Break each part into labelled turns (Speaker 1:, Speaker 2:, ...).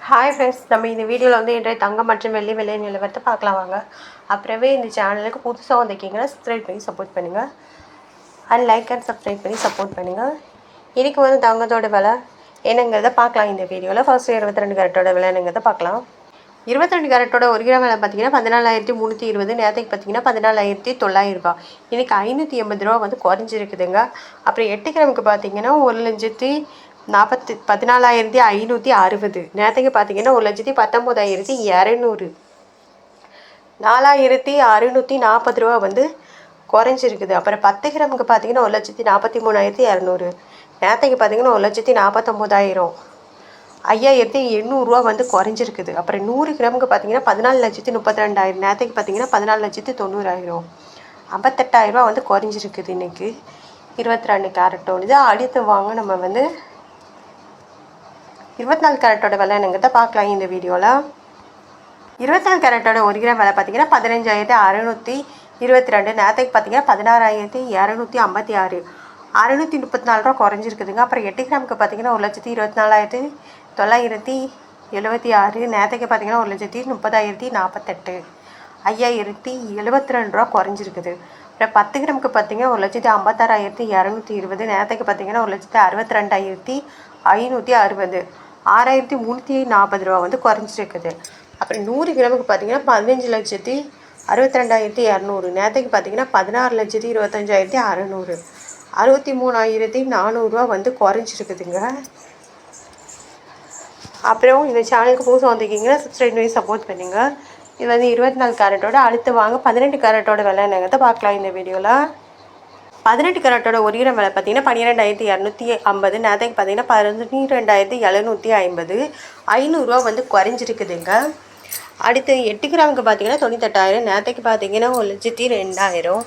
Speaker 1: Hi friends, நம்ம இந்த வீடியோவில் வந்து இன்றைய தங்கம் மற்றும் வெள்ளி விலை நிலவரத்தை பார்க்கலாம் வாங்க. அப்புறமே இந்த சேனலுக்கு புதுசாக வந்திருக்கீங்கன்னா சப்ஸ்கிரைப் பண்ணி சப்போர்ட் பண்ணுங்கள். லைக் அண்ட் சப்ஸ்கிரைப் பண்ணி சப்போர்ட் பண்ணுங்கள். இன்றைக்கி வந்து தங்கத்தோட விலை என்னங்கிறத பார்க்கலாம் இந்த வீடியோவில். ஃபர்ஸ்ட் 22 கேரட்டோட விலை என்னங்கிறத பார்க்கலாம். 22 கேரட்டோட 1 கிராம் விலை பார்த்தீங்கன்னா 14,320. நேரத்துக்கு பார்த்தீங்கன்னா 14,900 ரூபா. இன்றைக்கி 580 ரூபா வந்து குறைஞ்சிருக்குதுங்க. அப்புறம் 8 கிராமுக்கு பார்த்தீங்கன்னா 1,14,560. நேரத்துக்கு பார்த்தீங்கன்னா 1,19,200. 4,640 ரூபா வந்து குறைஞ்சிருக்குது. அப்புறம் 10 கிராமுக்கு பார்த்தீங்கன்னா 1,43,200. நேரத்துக்கு பார்த்தீங்கன்னா 1,49,000. 5,800 ரூபா வந்து குறைஞ்சிருக்குது. அப்புறம் 100 கிராமுக்கு பார்த்தீங்கன்னா 14,32,000. நேரத்துக்கு பார்த்தீங்கன்னா 14,90,000. 58,000 ரூபா வந்து குறைஞ்சிருக்குது இன்றைக்கி 22 கேரட்டோடு. அடுத்து வாங்க நம்ம வந்து 24 கேரட்டோட விலை என்னங்கிறத பார்க்கலாம் இந்த வீடியோவில். 24 கேரட்டோட 1 கிராம் விலை பார்த்தீங்கன்னா 15,622. நேரத்துக்கு பார்த்தீங்கன்னா 16,256. 634 ரூபா குறைஞ்சிருக்குதுங்க. அப்புறம் 8 கிராமுக்கு பார்த்தீங்கன்னா 1,24,976. நேரத்துக்கு பார்த்தீங்கன்னா 1,30,048. 5,072 ரூபா குறைஞ்சிருக்குது. அப்புறம் 10 கிராமுக்கு பார்த்தீங்கன்னா 1,56,220. நேரத்துக்கு பார்த்தீங்கன்னா 1,62,560. 6,340 ரூபா வந்து குறைஞ்சிருக்குது. அப்புறம் 100 கிராமுக்கு பார்த்தீங்கன்னா 15,62,200. நேரத்துக்கு பார்த்தீங்கன்னா 16,25,600. 63,400 ரூபா வந்து குறைஞ்சிருக்குதுங்க. அப்புறம் இந்த சேனலுக்கு புதுசாக வந்திருக்கீங்கன்னா சப்ஸ்கிரைப் பண்ணி சப்போர்ட் பண்ணுங்கள். இது வந்து 24 கேரட்டோட. அடுத்து வாங்க 18 கேரட்டோட விலை என்னங்கிறத பார்க்கலாம் இந்த வீடியோவில். 18 கேரட்டோட 1 கிராம் விலை பார்த்தீங்கன்னா 12,250. நேரத்துக்கு பார்த்தீங்கன்னா 12,750. 500 ரூபா வந்து குறைஞ்சிருக்குதுங்க. அடுத்து 8 கிராமுக்கு பார்த்தீங்கன்னா 98,000. நேரத்துக்கு பார்த்தீங்கன்னா 1,02,000.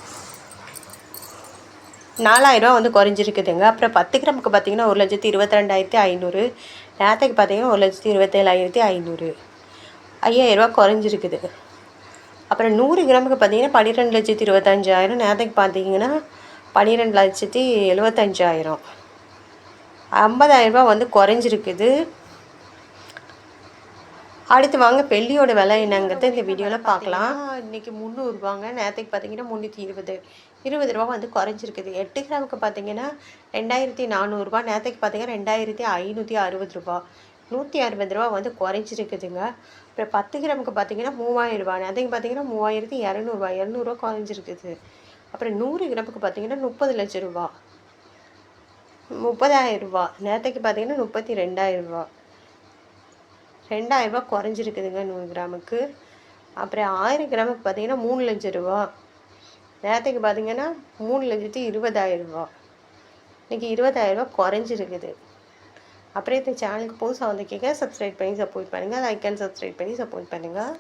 Speaker 1: 4,000 ரூபா வந்து குறைஞ்சிருக்குதுங்க. அப்புறம் 10 கிராமுக்கு பார்த்தீங்கன்னா 1,22,500. நேரத்துக்கு பார்த்தீங்கன்னா 1,27,500. 5,000 ரூபா குறைஞ்சிருக்குது. அப்புறம் 100 கிராமுக்கு பார்த்தீங்கன்னா 12,25,000. நேரத்துக்கு பார்த்தீங்கன்னா 12,75,000. 50,000 ரூபா வந்து குறைஞ்சிருக்குது. அடுத்து வாங்க வெள்ளியோட விலை என்னங்கிறத இந்த வீடியோவில் பார்க்கலாம். இன்றைக்கி 300 ரூபாங்க. நேரத்துக்கு பார்த்தீங்கன்னா 320. 20 ரூபா வந்து குறைஞ்சிருக்குது. 8 கிராமுக்கு பார்த்தீங்கன்னா 2,400 ரூபா. நேரத்துக்கு பார்த்தீங்கன்னா 2,560 ரூபா. 160 ரூபா வந்து குறைஞ்சிருக்குதுங்க. அப்புறம் 10 கிராமுக்கு பார்த்தீங்கன்னா 3,000 ரூபா. நேரத்துக்கு பார்த்தீங்கன்னா 3,200 ரூபா. 200 ரூபா குறைஞ்சிருக்குது. அப்புறம் 100 கிராமுக்கு பார்த்தீங்கன்னா 30 லட்சம் ரூபா. 30,000 ரூபா. நேரத்துக்கு பார்த்தீங்கன்னா 32,000 ரூபா. 2,000 ரூபா குறைஞ்சிருக்குதுங்க 100 கிராமுக்கு. அப்புறம் 1000 கிராமுக்கு பார்த்தீங்கன்னா 3 லட்சம் ரூபா. நேரத்துக்கு பார்த்தீங்கன்னா 3,20,000 ரூபா. இன்றைக்கி 20,000 ரூபா குறைஞ்சிருக்குது. அப்புறம் இந்த சேனலுக்கு புதுசாக வந்திருக்கீங்க சப்ஸ்கிரைப் பண்ணி சப்போர்ட் பண்ணுங்கள். லைக் அண்ட் சப்ஸ்கிரைப் பண்ணி சப்போர்ட் பண்ணுங்கள்.